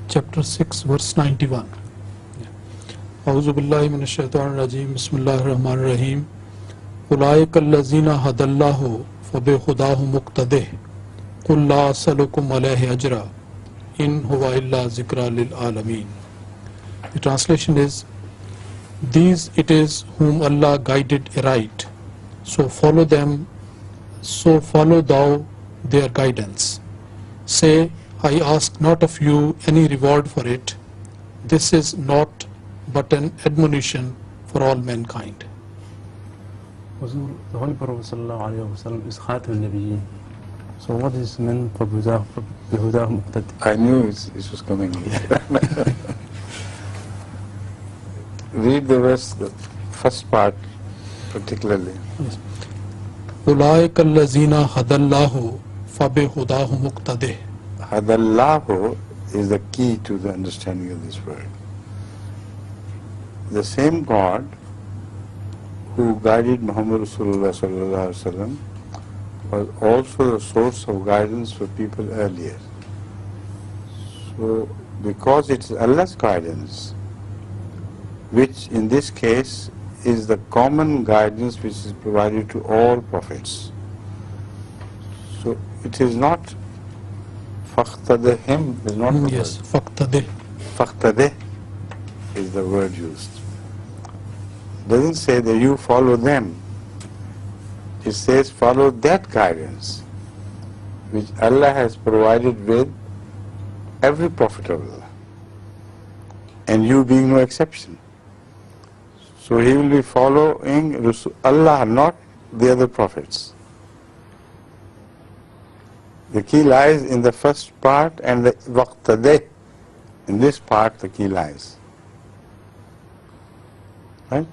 chapter 6 verse 91. أعوذ بالله من الشيطان الرجيم بسم الله الرحمن الرحيم أولئك الذين هدى الله فبهداه مقتده قل لا أسألكم عليه أجرا إن هو إلا ذكرى للعالمين. The translation is, these it is whom Allah guided aright, so follow them, so follow thou their guidance. Say, I ask not of you any reward for it. This is not but an admonition for all mankind. The Holy Prophet ﷺ is Khatam al-Nabiyyin. So what is meant for Bihudah Muqtadi? I knew it was coming. Read the verse, the first part particularly. أولئك الذين هدى الله فبهداه مقتده. Hadallahu is the key to the understanding of this word. The same God who guided Muhammad Rasulullah sallallahu alaihi wasallam was also the source of guidance for people earlier. So, because it is Allah's guidance, which in this case is the common guidance which is provided to all prophets. So, it is not Faqtadehim is not the Yes, word. Faqtadeh. Faqtadeh is the word used. Doesn't say that you follow them. It says follow that guidance which Allah has provided with every prophet of Allah, and you being no exception. So he will be following Allah, not the other prophets. The key lies in the first part, and the waqtadeh. In this part the key lies. Right?